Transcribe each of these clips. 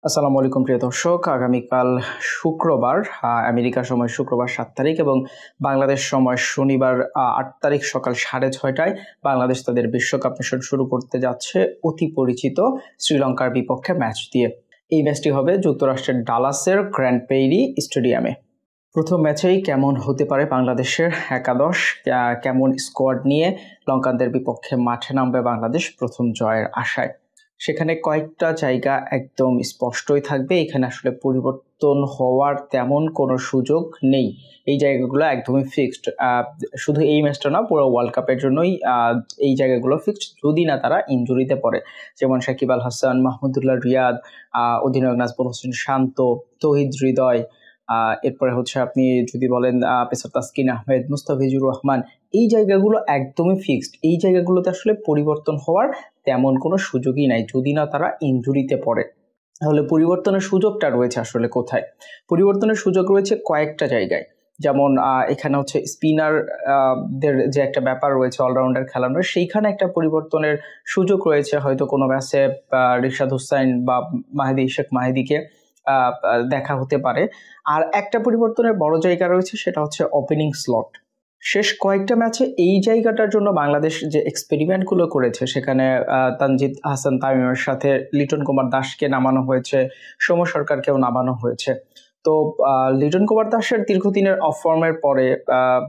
আসসালামু আলাইকুম প্রিয় দর্শক। আগামীকাল শুক্রবার, আমেরিকা সময় শুক্রবার 7 তারিখ এবং বাংলাদেশ সময় শনিবার 8 তারিখ সকাল 6:30টায় বাংলাদেশ তাদের বিশ্বকাপ মিশন শুরু করতে যাচ্ছে অতি পরিচিত শ্রীলঙ্কার বিপক্ষে ম্যাচ দিয়ে। এই ম্যাচটি হবে যুক্তরাষ্ট্রের ডালাসের গ্র্যান্ড পেইরি স্টেডিয়ামে। প্রথম ম্যাচেই কেমন হতে পারে বাংলাদেশের একাদশ, কেমন স্কোয়াড নিয়ে লঙ্কানদের বিপক্ষে মাঠে নামবে বাংলাদেশ প্রথম জয়ের আশায়, সেখানে কয়েকটা জায়গা একদম স্পষ্টই থাকবে। এখানে আসলে পরিবর্তন হওয়ার তেমন কোনো সুযোগ নেই, এই জায়গাগুলো একদমই ফিক্সড। শুধু এই ম্যাচটা না, পুরো ওয়ার্ল্ড কাপের জন্যই এই জায়গাগুলো ফিক্সড, যদি না তারা ইনজুরিতে পড়ে। যেমন সাকিব আল হাসান, মাহমুদুল্লাহ রিয়াদ, অধিনায়ক নাজমুল হোসেন শান্ত, তৌহিদ হৃদয়, এরপরে হচ্ছে আপনি যদি বলেন পেসার তাসকিন আহমেদ, মুস্তাফিজুর রহমান, এই জায়গাগুলো একদমই ফিক্সড। এই জায়গাগুলোতে আসলে পরিবর্তন হওয়ার তেমন কোনো সুযোগই নাই, যদি না তারা ইনজুরিতে পড়ে। তাহলে পরিবর্তনের সুযোগটা রয়েছে আসলে কোথায়? পরিবর্তনের সুযোগ রয়েছে কয়েকটা জায়গায়। যেমন এখানে হচ্ছে স্পিনার দের যে একটা ব্যাপার রয়েছে, অলরাউন্ডার খেলানোর, সেইখানে একটা পরিবর্তনের সুযোগ রয়েছে। হয়তো কোনো ম্যাচে রিশাদ হোসাইন বা শেখ মাহিদিকে দেখা হতে পারে। আর একটা পরিবর্তনের বড় জায়গা রয়েছে, সেটা হচ্ছে ওপেনিং স্লট। শেষ কয়েকটা ম্যাচে এই জায়গাটার জন্য বাংলাদেশ যে এক্সপেরিমেন্টগুলো করেছে, সেখানে তানজিদ হাসান তামিমের সাথে লিটন কুমার দাসকে নামানো হয়েছে, সৌম্য সরকারকেও নামানো হয়েছে। তো লিটন কুমার দাসের দীর্ঘদিনের অফ ফর্মের পরে,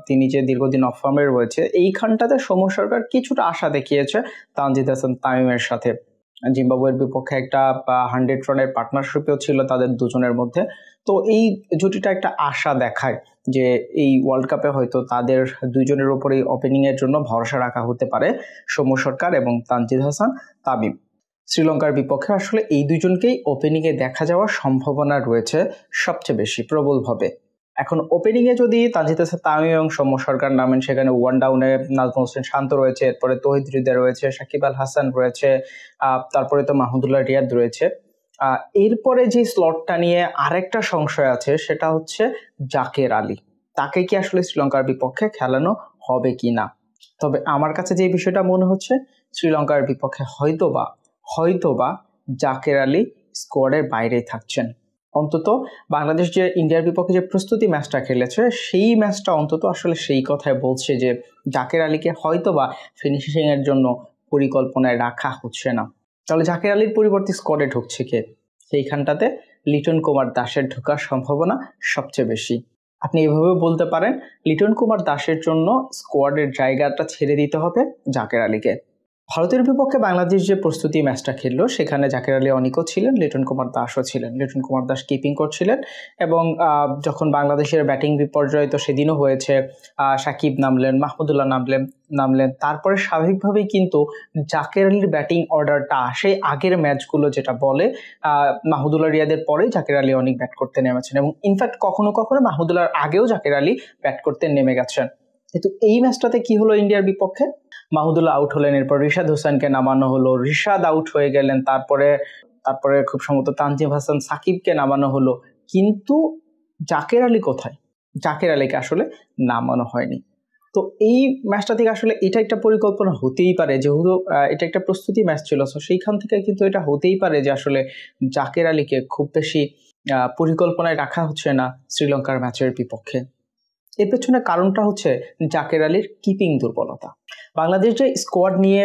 তিনি যে দীর্ঘদিন অফ ফর্মে রয়েছে, এইখানটাতে সৌম্য সরকার কিছুটা আশা দেখিয়েছে তানজিদ হাসান তামিমের সাথে। জিম্বাবুয়ের বিপক্ষে একটা 100 রানের পার্টনারশিপও ছিল তাদের দুজনের মধ্যে। তো এই জুটিটা একটা আশা দেখায় যে এই ওয়ার্ল্ড কাপে হয়তো তাদের দুইজনের উপরেই ওপেনিং এর জন্য ভরসা রাখা হতে পারে, সৌম্য সরকার এবং তানজিদ হাসান তামিম। শ্রীলঙ্কার বিপক্ষে আসলে এই দুইজনকেই ওপেনিং এ দেখা যাওয়ার সম্ভাবনা রয়েছে সবচেয়ে বেশি প্রবলভাবে। এখন ওপেনিং এ যদি তানজিদ হাসান তামিম এবং সৌম্য সরকার নামেন, সেখানে ওয়ান ডাউনে নাজমুল হোসেন শান্ত রয়েছে, এরপরে তৌহিদ হৃদয় রয়েছে, সাকিব আল হাসান রয়েছে, তারপরে তো মাহমুদুল্লাহ রিয়াদ রয়েছে। এরপরে যে স্লটটা নিয়ে আরেকটা সংশয় আছে, সেটা হচ্ছে জাকের আলী। তাকে কি আসলে শ্রীলঙ্কার বিপক্ষে খেলানো হবে কি না? তবে আমার কাছে যে বিষয়টা মনে হচ্ছে, শ্রীলঙ্কার বিপক্ষে হয়তোবা জাকের আলী স্কোয়াডের বাইরেই থাকছেন। অন্তত বাংলাদেশ যে ইন্ডিয়ার বিপক্ষে যে প্রস্তুতি ম্যাচটা খেলেছে, সেই ম্যাচটা অন্তত আসলে সেই কথাই বলছে যে জাকের আলীকে হয়তোবা ফিনিশিং এর জন্য পরিকল্পনায় রাখা হচ্ছে না। তাহলে জাকের আলীর পরিবর্তে স্কোয়াডে ঢুকছে কে? সেইখানটাতে লিটন কুমার দাসের ঢোকার সম্ভাবনা সবচেয়ে বেশি। আপনি এভাবে বলতে পারেন, লিটন কুমার দাসের জন্য স্কোয়াডের জায়গাটা ছেড়ে দিতে হবে জাকের আলীকে। ভারতের বিপক্ষে বাংলাদেশ যে প্রস্তুতি ম্যাচটা খেললো, সেখানে জাকের আলী অনিকও ছিলেন, লিটন কুমার দাসও ছিলেন। লিটন কুমার দাস কিপিং করছিলেন এবং যখন বাংলাদেশের ব্যাটিং বিপর্যয় তো সেদিনও হয়েছে, সাকিব নামলেন, মাহমুদুল্লাহ নামলেন, তারপরে স্বাভাবিকভাবেই কিন্তু জাকের আলীর ব্যাটিং অর্ডারটা আসে আগের ম্যাচগুলো যেটা বলে। মাহমুদুল্লাহ রিয়াদের পরে জাকের আলী অনেক ব্যাট করতে নেমেছেন এবং ইনফ্যাক্ট কখনো কখনো মাহমুদুল্লাহর আগেও জাকের আলী ব্যাট করতে নেমে গেছেন। কিন্তু এই ম্যাচটাতে কি হলো ইন্ডিয়ার বিপক্ষে? মাহমুদুল্লাহ আউট হলেন, এরপর রিশাদ হোসেনকে নামানো হলো, রিশাদ আউট হয়ে গেলেন, তারপরে খুব সম্ভবত তানজিম হাসান সাকিবকে নামানো হলো, কিন্তু জাকের আলী কোথায়? জাকের আলীকে আসলে নামানো হয়নি। তো এই ম্যাচটা থেকে আসলে এটা একটা পরিকল্পনা হতেই পারে, যেহেতু এটা একটা প্রস্তুতি ম্যাচ ছিল, তো সেইখান থেকে কিন্তু এটা হতেই পারে যে আসলে জাকের আলীকে খুব বেশি পরিকল্পনায় রাখা হচ্ছে না শ্রীলঙ্কার ম্যাচের বিপক্ষে। এর পেছনে কারণটা হচ্ছে জাকের আলীর কিপিং দুর্বলতা। বাংলাদেশ যে স্কোয়াড নিয়ে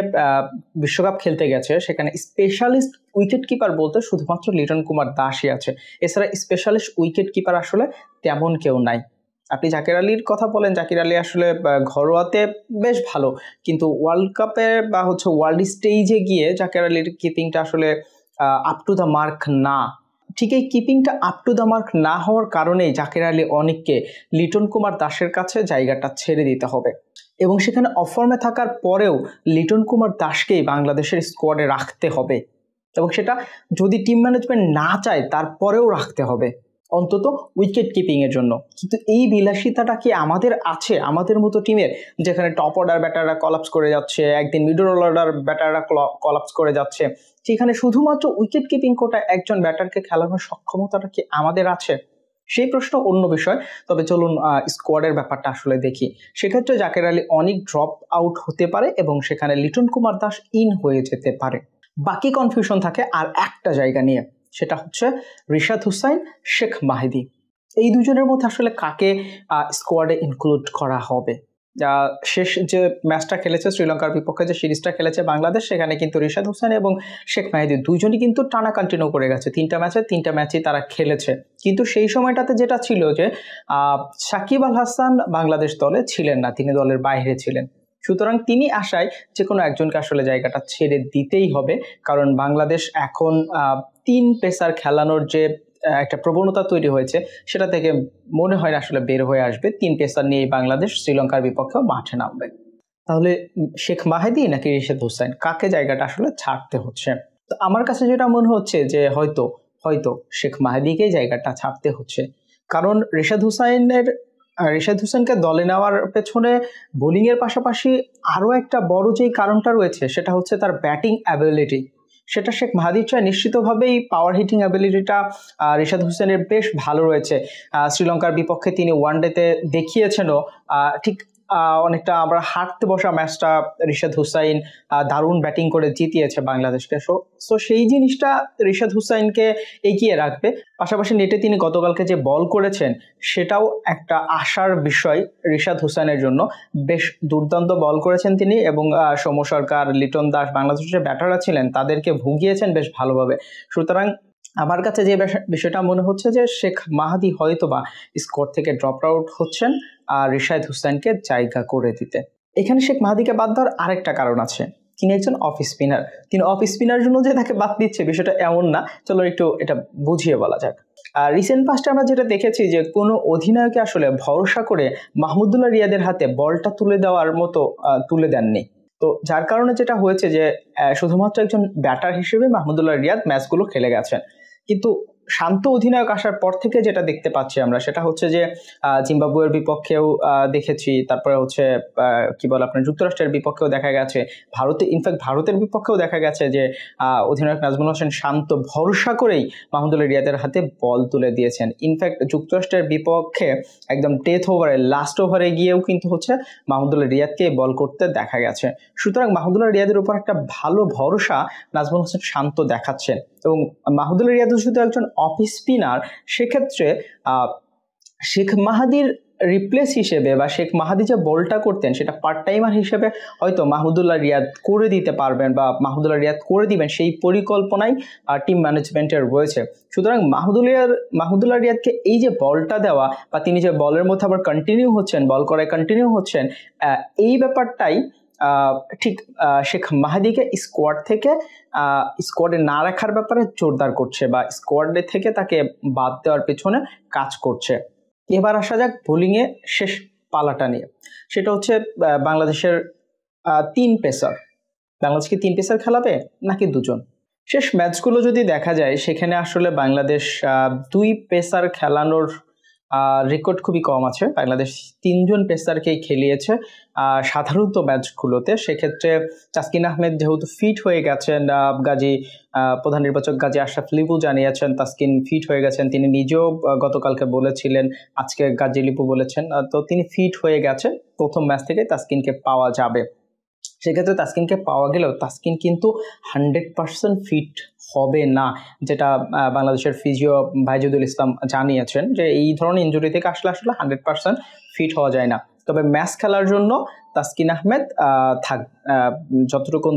বিশ্বকাপ খেলতে গেছে, সেখানে স্পেশালিস্ট উইকেট কিপার বলতে শুধুমাত্র লিটন কুমার দাসই আছে। এছাড়া স্পেশালিস্ট উইকেট কিপার আসলে তেমন কেউ নাই। আপনি জাকের আলীর কথা বলেন, জাকের আলী আসলে ঘরোয়াতে বেশ ভালো, কিন্তু ওয়ার্ল্ড কাপে বা হচ্ছে ওয়ার্ল্ড স্টেজে গিয়ে জাকের আলীর কিপিংটা আসলে আপ টু দ্য মার্ক না। ঠিক এই কিপিংটা আপ টু দ্য মার্ক না হওয়ার কারণেই জাকের আলী অনেককে লিটন কুমার দাসের কাছে জায়গাটা ছেড়ে দিতে হবে এবং সেখানে অফর্মে থাকার পরেও লিটন কুমার দাসকেই বাংলাদেশের স্কোয়াডে রাখতে হবে এবং সেটা যদি টিম ম্যানেজমেন্ট না চায় তারপরেও রাখতে হবে, অন্তত উইকেট কিপিং এর জন্য। কিন্তু এই বিলাসিতাটা কি আমাদের আছে, আমাদের মতো টিমের, যেখানে টপ অর্ডার ব্যাটাররা কলাপস করে যাচ্ছে, একদিন মিডল অর্ডার ব্যাটাররা কলাপস করে যাচ্ছে, সেখানে শুধুমাত্র উইকেট কিপিং কোটায় একজন ব্যাটারকে খেলানোর সক্ষমতাটা কি আমাদের আছে? সেই প্রশ্ন অন্য বিষয়। তবে চলুন স্কোয়াডের ব্যাপারটা আসলে দেখি। সেক্ষেত্রে জাকের আলী অনেক ড্রপ আউট হতে পারে এবং সেখানে লিটন কুমার দাস ইন হয়ে যেতে পারে। বাকি কনফিউশন থাকে আর একটা জায়গা নিয়ে, সেটা হচ্ছে রিশাদ হুসাইন, শেখ মাহিদি। এই দুজনের মধ্যে আসলে কাকে স্কোয়াডে ইনক্লুড করা হবে? শেষ যে ম্যাচটা খেলেছে শ্রীলঙ্কার বিপক্ষে, যে সিরিজটা খেলেছে বাংলাদেশ, সেখানে কিন্তু রিশাদ হোসেন এবং শেখ মাহিদি দুইজনই কিন্তু টানা কন্টিনিউ করে গেছে, 3টা ম্যাচই তারা খেলেছে। কিন্তু সেই সময়টাতে যেটা ছিল যে সাকিব আল হাসান বাংলাদেশ দলে ছিলেন না, তিনি দলের বাইরে ছিলেন। সুতরাং তিনি আশায় যে কোনো একজনকে আসলে জায়গাটা ছেড়ে দিতেই হবে, কারণ বাংলাদেশ এখন 3 পেসার খেলানোর যে একটা প্রবণতা তৈরি হয়েছে, সেটা থেকে মনে হয় না আসলে বের হয়ে আসবে। 3 পেসার নিয়ে বাংলাদেশ শ্রীলঙ্কার বিপক্ষেও মাঠে নামবে। তাহলে শেখ মাহিদি নাকি রিশাদ হোসেন, কাকে জায়গাটা আসলে ছাড়তে হচ্ছে? তো আমার কাছে যেটা মনে হচ্ছে যে হয়তো শেখ মাহিদিকেই জায়গাটা ছাড়তে হচ্ছে, কারণ রিশাদ হোসেনকে দলে নেওয়ার পেছনে বোলিং এর পাশাপাশি আরো একটা বড় যেই কারণটা রয়েছে, সেটা হচ্ছে তার ব্যাটিং অ্যাবিলিটি। সেটা শেখ মাহিদির চেয়ে নিশ্চিতভাবেই পাওয়ার হিটিং অ্যাবিলিটিটা রিশাদ হোসেনের বেশ ভালো রয়েছে। শ্রীলঙ্কার বিপক্ষে তিনি ওয়ানডেতে দেখিয়েছেনও। ঠিক অনেকটা আমরা হারতে বসা ম্যাচটা রিশাদ হুসাইন দারুণ ব্যাটিং করে জিতিয়েছে বাংলাদেশকে। সো সেই জিনিসটা রিশাদ হুসাইনকে এগিয়ে রাখবে। পাশাপাশি নেটে তিনি গতকালকে যে বল করেছেন, সেটাও একটা আশার বিষয় রিশাদ হুসাইনের জন্য। বেশ দুর্দান্ত বল করেছেন তিনি, এবং সৌম্য সরকার, লিটন দাস, বাংলাদেশের ব্যাটাররা ছিলেন, তাদেরকে ভুগিয়েছেন বেশ ভালোভাবে। সুতরাং আমার কাছে যে বিষয়টা মনে হচ্ছে যে শেখ মাহিদি হয়তোবা স্কোর থেকে ড্রপ আউট হচ্ছেন আর রিশাদ হুসাইনকে জায়গা করে দিতে। এখানে শেখ মাহিদিকে বাদ দেওয়ার আরেকটা কারণ আছে, তিনি একজন অফ স্পিনার। তিনি অফ স্পিনার জন্য যে তাকে বাদ দিচ্ছে, বিষয়টা এমন না। চলো একটু এটা বুঝিয়ে বলা যাক। রিসেন্ট পাস্টে আমরা যেটা দেখেছি যে কোনো অধিনায়কে আসলে ভরসা করে মাহমুদুল্লাহ রিয়াদের হাতে বলটা তুলে দেওয়ার মতো তুলে দেননি। তো যার কারণে যেটা হয়েছে যে শুধুমাত্র একজন ব্যাটার হিসেবে মাহমুদুল্লাহ রিয়াদ ম্যাচগুলো খেলে গেছেন। কিন্তু শান্ত অধিনায়ক আসার পর থেকে যেটা দেখতে পাচ্ছি আমরা, সেটা হচ্ছে যে জিম্বাবুয়ের বিপক্ষেও দেখেছি, তারপরে হচ্ছে কি বলে আপনার যুক্তরাষ্ট্রের বিপক্ষেও দেখা গেছে, ইনফ্যাক্ট ভারতের বিপক্ষেও দেখা গেছে যে অধিনায়ক নাজমুল হোসেন শান্ত ভরসা করেই মাহমুদুল্লাহ রিয়াদের হাতে বল তুলে দিয়েছেন। ইনফ্যাক্ট যুক্তরাষ্ট্রের বিপক্ষে একদম ডেথ ওভারে, লাস্ট ওভারে গিয়েও কিন্তু হচ্ছে মাহমুদুল্লাহ রিয়াদকে বল করতে দেখা গেছে। সুতরাং মাহমুদুল্লাহ রিয়াদের উপর একটা ভালো ভরসা নাজমুল হোসেন শান্ত দেখাচ্ছেন। এবং মাহমুদুল্লাহ রিয়াদ শুধু একজন অফ স্পিনার, সেক্ষেত্রে শেখ মাহিদির রিপ্লেস হিসেবে বা শেখ মাহিদি যে বলটা করতেন, সেটা পার্ট টাইমার হিসেবে হয়তো মাহমুদুল্লাহ রিয়াদ করে দিতে পারবেন বা মাহমুদুল্লাহ রিয়াদ করে দিবেন, সেই পরিকল্পনাই টিম ম্যানেজমেন্টের রয়েছে। সুতরাং মাহমুদুল্লাহ রিয়াদকে এই যে বলটা দেওয়া, বা তিনি যে বলের মধ্যে আবার বল করায় কন্টিনিউ হচ্ছেন, এই ব্যাপারটাই ঠিক শেখ মাহিদিকে স্কোয়াডে না রাখার ব্যাপারে জোরদার করছে, বা স্কোয়াডে থেকে তাকে বাদ দেওয়ার পেছনে কাজ করছে। এবার আসা যাক বোলিং এ শেষ পালাটা নিয়ে। সেটা হচ্ছে বাংলাদেশের 3 পেসার। বাংলাদেশ কি 3 পেসার খেলাবে নাকি 2জন? শেষ ম্যাচগুলো যদি দেখা যায়, সেখানে আসলে বাংলাদেশ 2 পেসার খেলানোর রেকর্ড খুবই কম আছে। বাংলাদেশ 3জন পেসারকেই খেলিয়েছে সাধারণত ম্যাচগুলোতে। সেক্ষেত্রে তাসকিন আহমেদ যেহেতু ফিট হয়ে গেছেন, প্রধান নির্বাচক গাজী আশরাফ লিপু জানিয়েছেন তাসকিন ফিট হয়ে গেছেন। তিনি নিজেও গতকালকে বলেছিলেন, আজকে গাজী লিপু বলেছেন, তো তিনি ফিট হয়ে গেছেন, প্রথম ম্যাচ থেকে তাসকিনকে পাওয়া যাবে। সেক্ষেত্রে তাসকিনকে পাওয়া গেলেও তাসকিন কিন্তু 100% ফিট হবে না, যেটা বাংলাদেশের ফিজিও বাইজুদুল ইসলাম জানিয়েছেন, যে এই ধরনের ইনজুরি থেকে আসলে 100% ফিট হওয়া যায় না। তবে ম্যাচ খেলার জন্য তাসকিন আহমেদ যতটুকু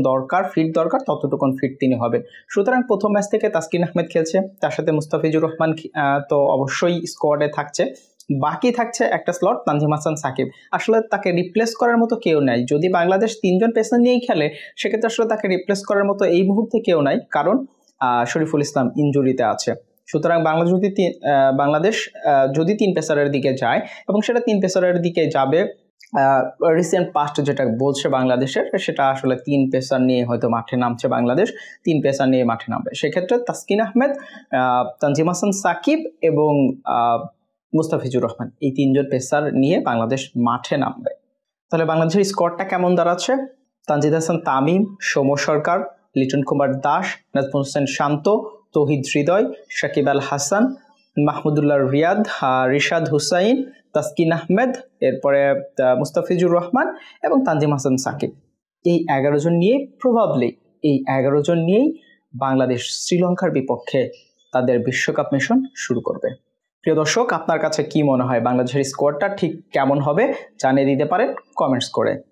ফিট দরকার ততটুকু ফিট তিনি হবেন। সুতরাং প্রথম ম্যাচ থেকে তাসকিন আহমেদ খেলছে, তার সাথে মুস্তাফিজুর রহমান তো অবশ্যই স্কোয়াডে থাকছে। বাকি থাকছে একটা স্লট তানজিম হাসান সাকিব। আসলে তাকে রিপ্লেস করার মতো কেউ নাই। যদি বাংলাদেশ 3জন পেসার নিয়েই খেলে, সেক্ষেত্রে আসলে তাকে রিপ্লেস করার মতো এই মুহূর্তে কেউ নাই, কারণ শরীফুল ইসলাম ইনজুরিতে আছে। সুতরাং বাংলাদেশ যদি 3 পেসারের দিকে যায়, এবং সেটা 3 পেসারের দিকে যাবে, রিসেন্ট পাস্ট যেটা বলছে বাংলাদেশের, সেটা আসলে 3 পেসার নিয়ে হয়তো মাঠে নামছে বাংলাদেশ, 3 পেসার নিয়ে মাঠে নামবে। সেক্ষেত্রে তাসকিন আহমেদ, তানজিম হাসান সাকিব এবং মুস্তাফিজুর রহমান, এই 3জন পেসার নিয়ে বাংলাদেশ মাঠে নামবে। তাহলে বাংলাদেশের স্কোয়াডটা কেমন দাঁড়াচ্ছে? তানজিদ হাসান তামিম, সৌম্য সরকার, লিটন কুমার দাস, নাজমুল হোসেন শান্ত, তৌহিদ হৃদয়, সাকিব আল হাসান, মাহমুদুল্লাহ রিয়াদ, রিশাদ হুসাইন, তাসকিন আহমেদ, এরপরে মুস্তাফিজুর রহমান এবং তানজিম হাসান সাকিব। এই 11 জন নিয়েই বাংলাদেশ শ্রীলঙ্কার বিপক্ষে তাদের বিশ্বকাপ মিশন শুরু করবে। প্রিয় দর্শক, আপনার কাছে কি মনে হয় বাংলাদেশের স্কোয়াডটা ঠিক কেমন হবে জানিয়ে দিতে পারেন কমেন্টস করে।